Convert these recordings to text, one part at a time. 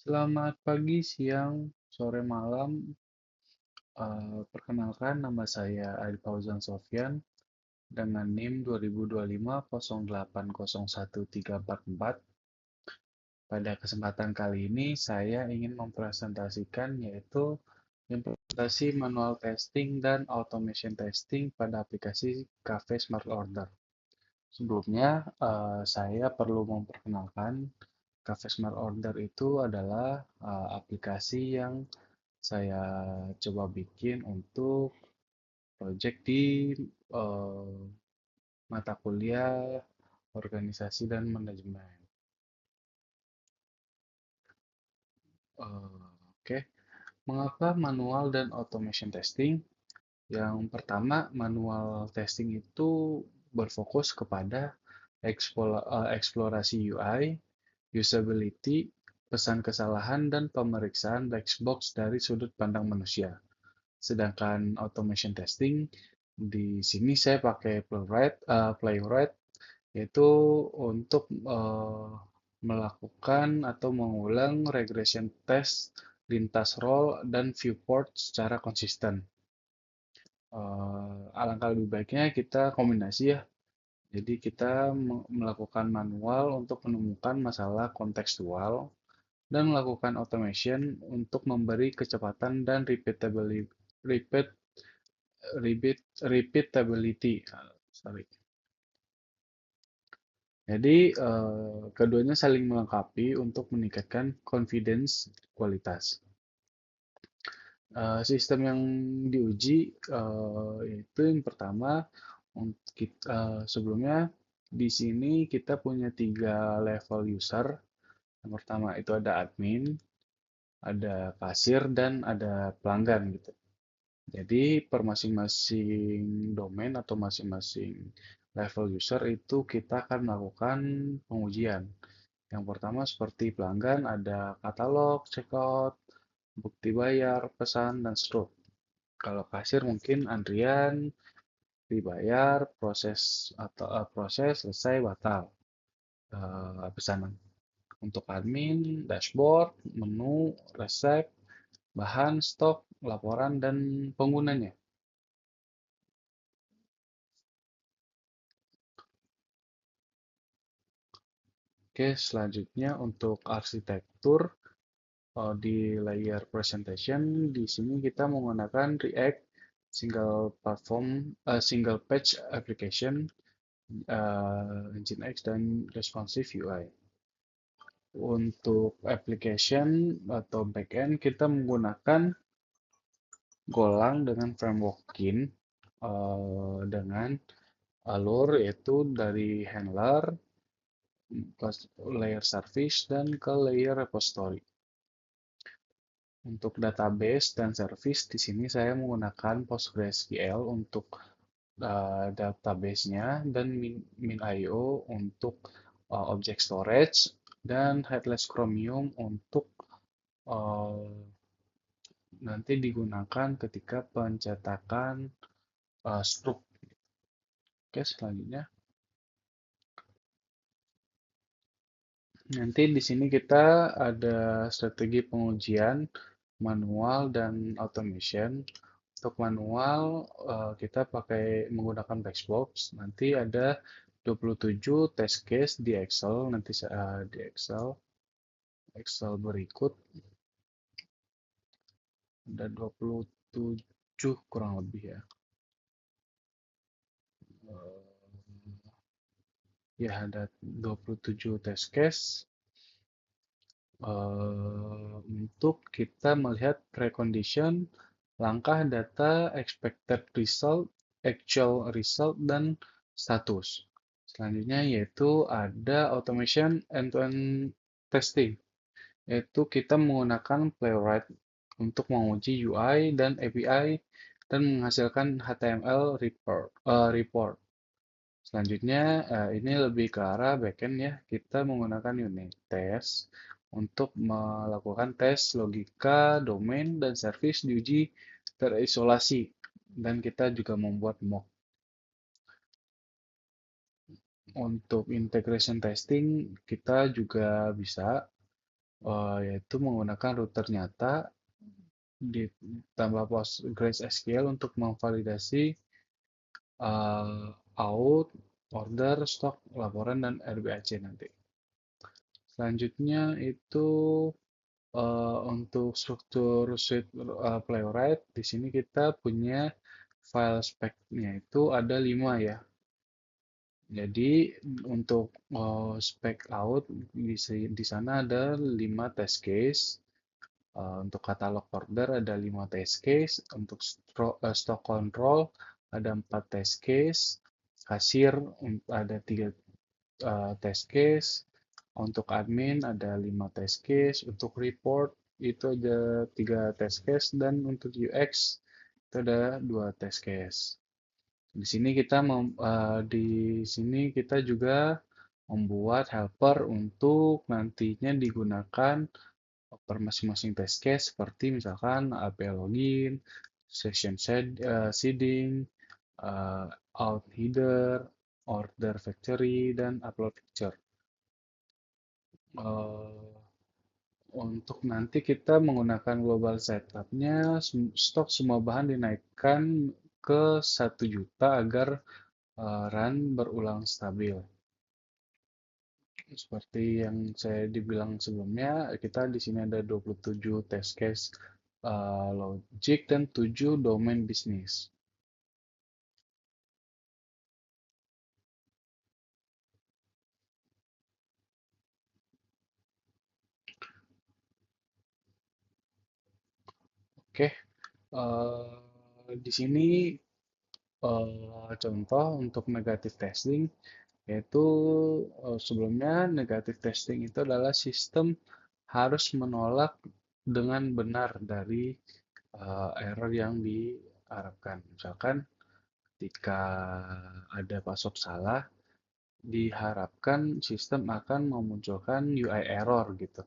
Selamat pagi, siang, sore, malam. Perkenalkan, nama saya Adi Fauzan Sofyan dengan NIM 202508013444. Pada kesempatan kali ini, saya ingin mempresentasikan yaitu implementasi manual testing dan automation testing pada aplikasi Cafe Smart Order. Sebelumnya, saya perlu memperkenalkan Cafe Smart Order itu adalah aplikasi yang saya coba bikin untuk project di eh, mata kuliah organisasi dan manajemen. Oke, mengapa manual dan automation testing? Yang pertama, manual testing itu berfokus kepada eksplorasi UI, usability, pesan kesalahan, dan pemeriksaan black box dari sudut pandang manusia. Sedangkan automation testing di sini saya pakai Playwright yaitu untuk melakukan atau mengulang regression test lintas role dan viewport secara konsisten. Alangkah lebih baiknya kita kombinasi ya. Jadi kita melakukan manual untuk menemukan masalah kontekstual dan melakukan automation untuk memberi kecepatan dan repeatability. Sorry. Jadi, keduanya saling melengkapi untuk meningkatkan confidence kualitas. Sistem yang diuji itu yang pertama, sebelumnya di sini kita punya tiga level user. Yang pertama itu ada admin, ada kasir, dan ada pelanggan gitu. Jadi per masing-masing domain atau masing-masing level user itu kita akan melakukan pengujian. Yang pertama seperti pelanggan ada katalog, checkout, bukti bayar, pesan, dan seterusnya. Kalau kasir mungkin antrian, dibayar, proses selesai batal pesanan. Untuk admin, dashboard, menu, resep, bahan, stok, laporan, dan penggunanya. Oke, selanjutnya untuk arsitektur di layer presentation, di sini kita menggunakan React single page application, Nginx dan responsive UI. Untuk application atau backend kita menggunakan Golang dengan framework Kin dengan alur yaitu dari handler ke layer service dan ke layer repository. Untuk database dan service di sini saya menggunakan PostgreSQL untuk database-nya dan MinIO untuk object storage dan Headless Chromium untuk uh, nanti digunakan ketika pencetakan struk. Oke, selanjutnya. Nanti di sini kita ada strategi pengujian manual dan automation. Untuk manual kita pakai menggunakan Blackbox. Nanti ada 27 test case di Excel. Nanti di Excel berikut ada 27 kurang lebih ya. Ya ada 27 test case untuk kita melihat precondition, langkah data, expected result, actual result, dan status. Selanjutnya yaitu ada automation end-to-end testing, yaitu kita menggunakan Playwright untuk menguji UI dan API dan menghasilkan HTML report. Selanjutnya, ini lebih ke arah backend ya. Kita menggunakan unit test untuk melakukan tes logika, domain, dan service diuji terisolasi. Dan kita juga membuat mock. Untuk integration testing, kita juga bisa yaitu menggunakan router nyata ditambah PostgreSQL untuk memvalidasi out, order, stok, laporan, dan RBAC nanti. Selanjutnya itu untuk struktur suite Playwright, di sini kita punya file spec-nya itu ada 5 ya. Jadi untuk spec out di sana ada 5 test case. Untuk katalog order ada 5 test case, untuk stock control ada 4 test case, kasir ada 3 test case, untuk admin ada 5 test case, untuk report itu ada 3 test case, dan untuk UX itu ada 2 test case. Di sini kita juga membuat helper untuk nantinya digunakan per masing-masing test case, seperti misalkan API login, session seeding, uh, out header, order factory, dan upload picture. Uh, untuk nanti kita menggunakan global setup-nya, stok semua bahan dinaikkan ke 1 juta agar run berulang stabil. Seperti yang saya dibilang sebelumnya, kita di sini ada 27 test case logic dan 7 domain bisnis. Oke, di sini contoh untuk negatif testing, yaitu sebelumnya negatif testing itu adalah sistem harus menolak dengan benar dari error yang diharapkan. Misalkan ketika ada password salah, diharapkan sistem akan memunculkan UI error gitu.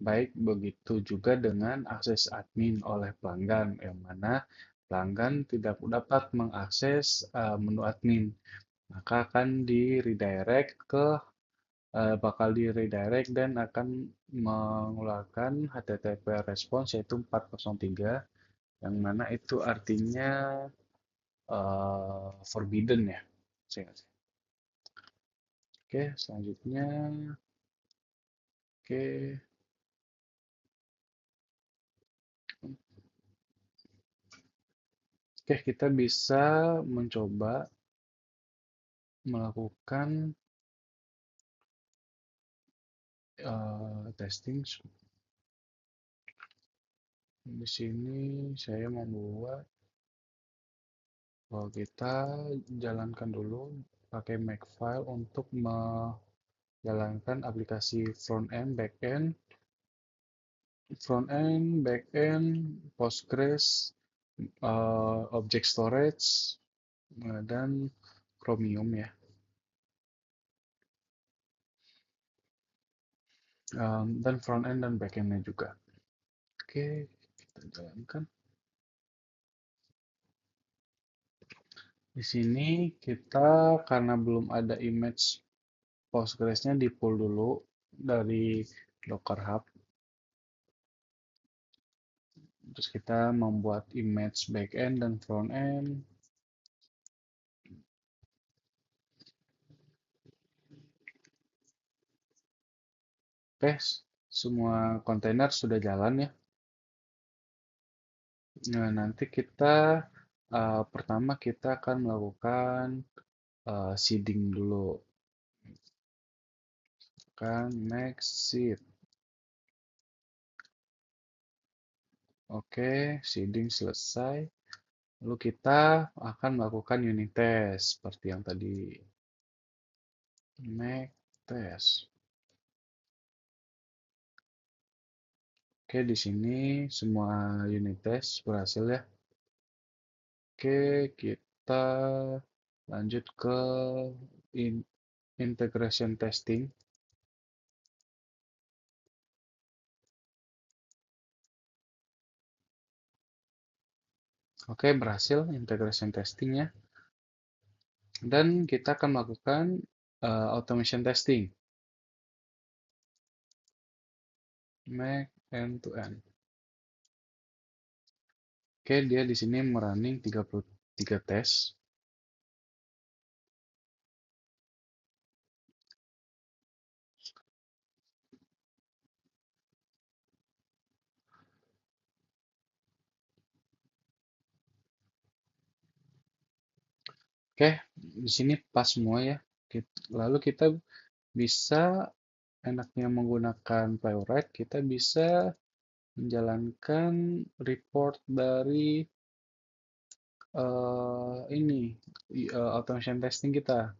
Baik begitu juga dengan akses admin oleh pelanggan, yang mana pelanggan tidak dapat mengakses menu admin. Maka akan bakal di redirect dan akan mengeluarkan HTTP response yaitu 403, yang mana itu artinya forbidden ya. Oke, selanjutnya. Oke, kita bisa mencoba melakukan testing. Di sini saya membuat, kita jalankan dulu pakai Makefile untuk menjalankan aplikasi front end, back end, Postgres, object storage, dan Chromium ya. Dan front end dan back endnya juga. Oke, kita jalankan. Di sini kita karena belum ada image Postgres-nya di pull dulu dari Docker Hub. Terus kita membuat image backend dan frontend. Oke, semua kontainer sudah jalan ya. Nah, nanti pertama kita akan melakukan seeding dulu. Next seed. Oke, seeding selesai. Lalu kita akan melakukan unit test seperti yang tadi. Make test. Oke, di sini semua unit test berhasil ya. Oke, kita lanjut ke integration testing. Oke, berhasil integration testingnya. Dan kita akan melakukan automation testing. Make end to end. Oke, dia di sini merunning 33 tes. Oke, di sini pas semua ya. Lalu kita bisa enaknya menggunakan Playwright, kita bisa menjalankan report dari ini automation testing kita.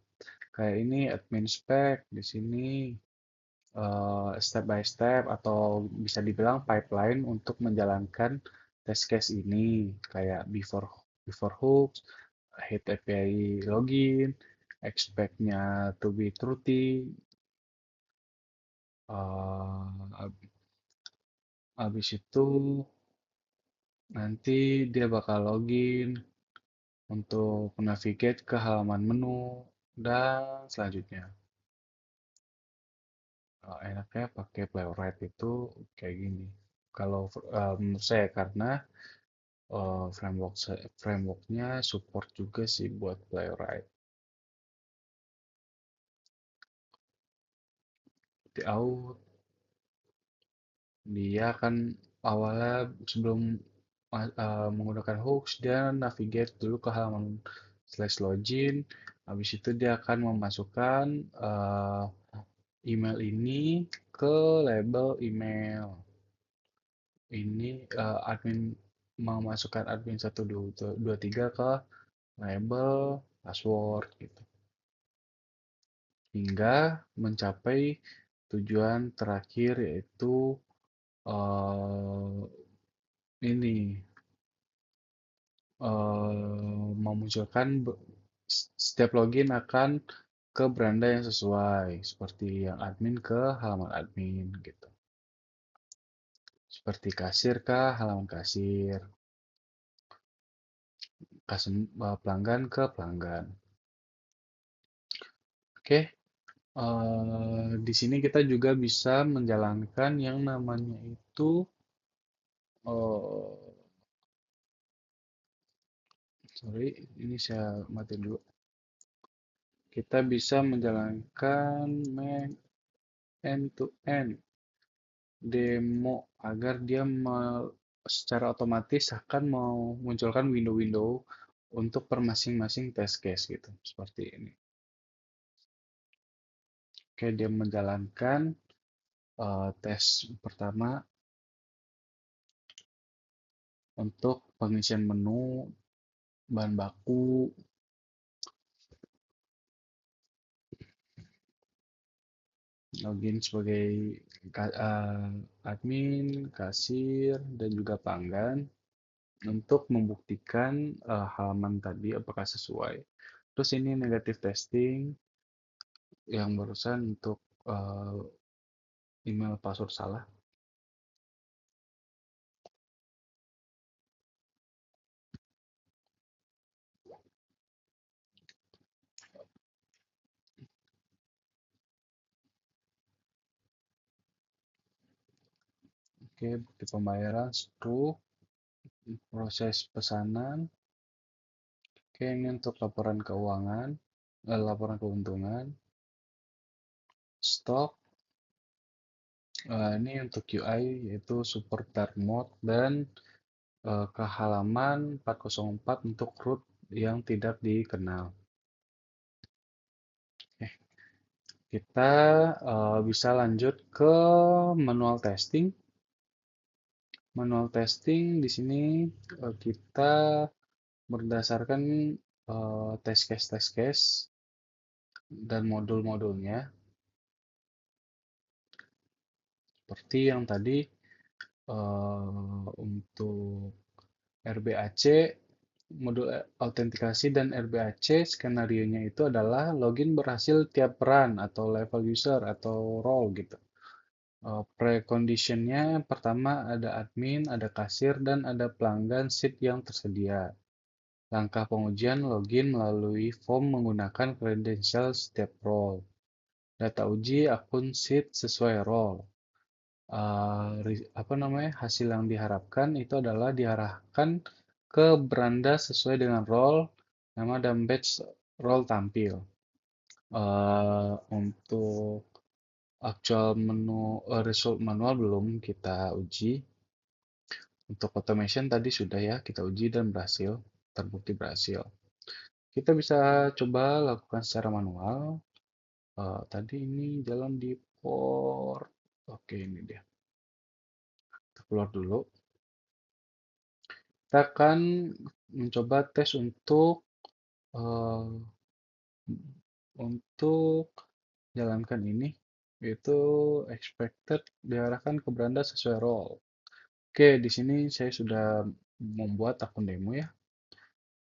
Kayak ini admin spec di sini step by step atau bisa dibilang pipeline untuk menjalankan test case ini kayak before hooks, hit API login, expect-nya to be truthy, habis itu nanti dia bakal login untuk navigate ke halaman menu dan selanjutnya. Enaknya pakai Playwright itu kayak gini. Kalau menurut saya karena frameworknya support juga sih buat Playwright. Di out dia kan awalnya sebelum menggunakan hooks dia navigate dulu ke halaman slash login. Habis itu dia akan memasukkan email ini ke label email. Ini admin memasukkan admin 123 ke label password gitu. Hingga mencapai tujuan terakhir yaitu eh, ini memunculkan setiap login akan ke beranda yang sesuai seperti yang admin ke halaman admin gitu. Seperti kasir ke halaman kasir, pelanggan ke pelanggan. Oke, di sini kita juga bisa menjalankan yang namanya itu eh, sorry, ini saya mati dulu. Kita bisa menjalankan end-to-end demo agar dia secara otomatis akan memunculkan window-window untuk per masing-masing test case gitu, seperti ini. Oke, dia menjalankan tes pertama untuk pengisian menu, bahan baku, login sebagai admin, kasir, dan juga pelanggan untuk membuktikan halaman tadi apakah sesuai. Terus ini negative testing yang barusan untuk eh, email password salah. Oke, bukti pembayaran, stroke, proses pesanan. Oke, ini untuk laporan keuangan, laporan keuntungan, stok. Ini untuk UI yaitu support dark mode dan ke halaman 404 untuk root yang tidak dikenal. Kita bisa lanjut ke manual testing. Manual testing di sini kita berdasarkan test case dan modul-modulnya. Seperti yang tadi untuk RBAC, modul autentikasi dan RBAC skenario-nya itu adalah login berhasil tiap run atau level user atau role gitu. Preconditionnya pertama ada admin, ada kasir, dan ada pelanggan seat yang tersedia. Langkah pengujian login melalui form menggunakan kredensial setiap role. Data uji akun seat sesuai role. apa namanya, hasil yang diharapkan itu adalah diarahkan ke beranda sesuai dengan role, nama dan batch role tampil. Untuk actual menu result manual belum kita uji. Untuk automation tadi sudah ya kita uji dan berhasil, terbukti berhasil. Kita bisa coba lakukan secara manual. Tadi ini jalan di port. Oke, ini dia. Kita keluar dulu. Kita akan mencoba tes eh, untuk jalankan ini, yaitu expected diarahkan ke beranda sesuai role. Oke, di sini saya sudah membuat akun demo ya.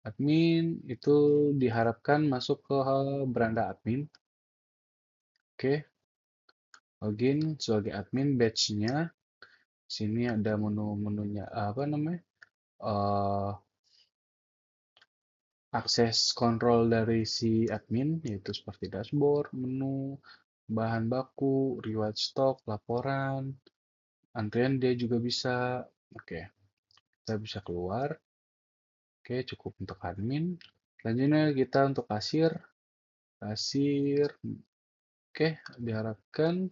Admin itu diharapkan masuk ke beranda admin. Oke, login sebagai admin badge-nya. Sini ada menu-menunya apa namanya? eh, Akses kontrol dari si admin yaitu seperti dashboard, menu, bahan baku, reward stock, laporan, antrian dia juga bisa. Oke, kita bisa keluar. Oke, cukup untuk admin. Selanjutnya kita untuk kasir. Kasir, oke, diharapkan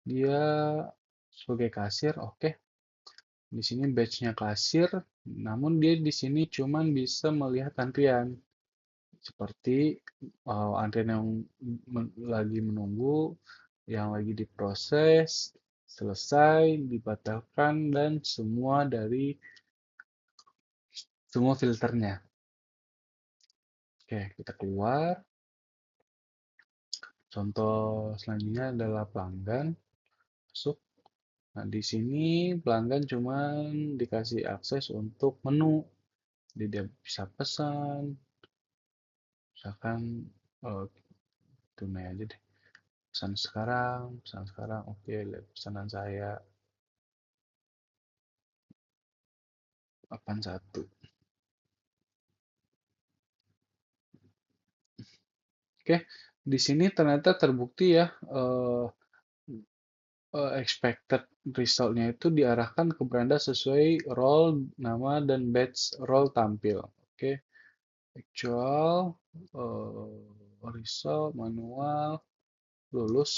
dia sebagai kasir. Oke, di sini batch-nya kasir, namun dia di sini cuman bisa melihat antrian. Seperti antrian yang lagi menunggu, yang lagi diproses, selesai, dibatalkan, dan semua dari semua filternya. Oke, kita keluar. Contoh selanjutnya adalah pelanggan masuk. Nah, di sini pelanggan cuman dikasih akses untuk menu. Jadi dia bisa pesan, misalkan eh, tunai aja deh. Pesan sekarang, oke, lihat pesanan saya 81. Oke, di sini ternyata terbukti ya, eh, expected result-nya itu diarahkan ke beranda sesuai role, nama, dan batch role tampil. Oke, actual, result, manual, lulus,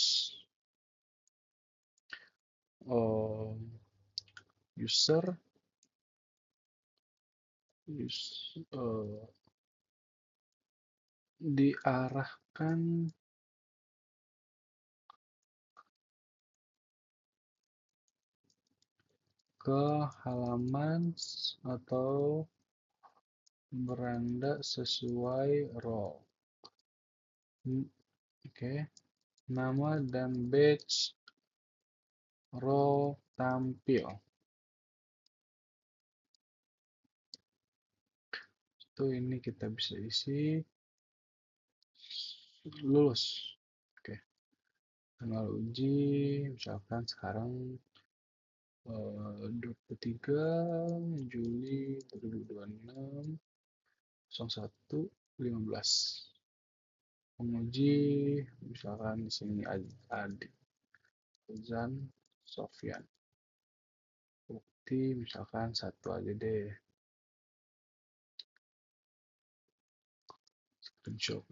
eh, user, diarahkan ke halaman atau beranda sesuai role. Oke, nama dan batch role tampil. Itu ini kita bisa isi lulus. Oke, tanggal uji misalkan sekarang 23 Juli 2026 01.15. Penguji misalkan di sini Adi Azan Sofyan. Bukti misalkan satu aja deh. Screenshot.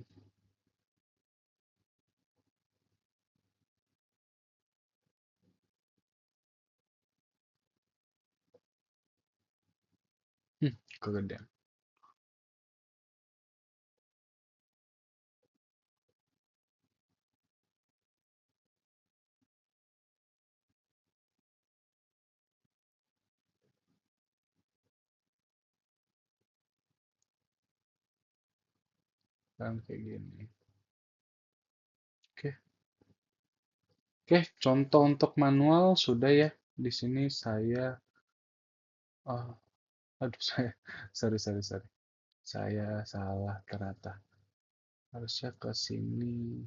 Kegedean. Kan kayak gini. Oke. Oke, contoh untuk manual sudah ya. Di sini saya oh, aduh saya sorry sorry sorry. Saya salah ternyata. Harusnya ke sini.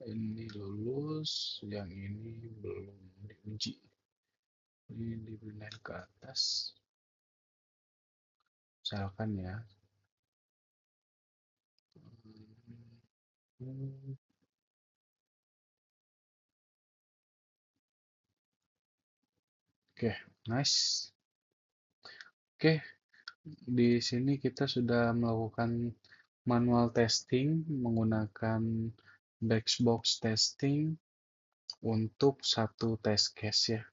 Ini lulus, yang ini belum diuji. Ini dipindahin ke atas. Misalkan ya. Hmm, Oke, nice. Oke, di sini kita sudah melakukan manual testing menggunakan black box testing untuk satu test case ya.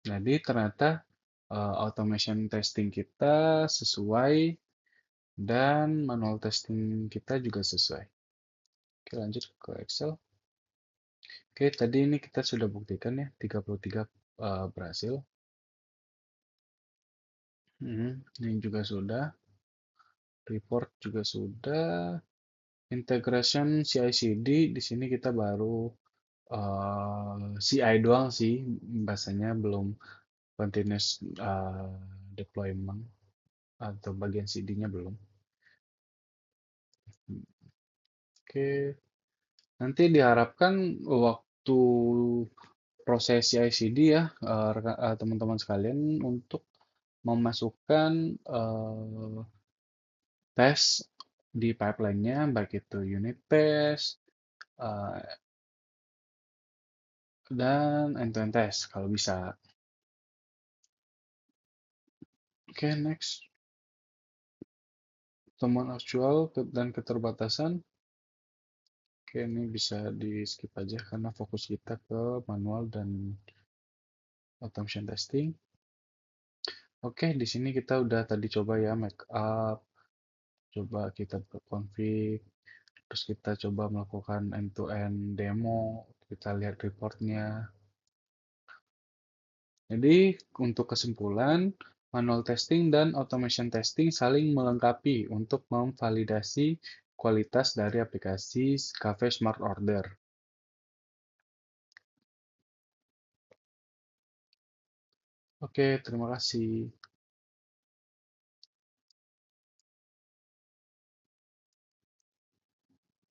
Jadi ternyata automation testing kita sesuai dan manual testing kita juga sesuai. Oke, lanjut ke Excel. Oke, tadi ini kita sudah buktikan ya 33 berhasil. Ini juga sudah. Report juga sudah. Integration CI/CD di sini kita baru CI doang sih, bahasanya belum continuous deployment atau bagian CD-nya belum. Oke, nanti diharapkan waktu proses CI/CD ya, teman-teman sekalian untuk memasukkan tes di pipeline-nya, baik itu unit test eh, dan end-to-end test kalau bisa. Oke, next. Temuan aktual dan keterbatasan. Oke, ini bisa di skip aja karena fokus kita ke manual dan automation testing. Oke, di sini kita udah tadi coba ya make up, coba kita config, terus kita coba melakukan end-to-end demo, kita lihat reportnya. Jadi untuk kesimpulan, manual testing dan automation testing saling melengkapi untuk memvalidasi kualitas dari aplikasi Cafe Smart Order. Oke, terima kasih.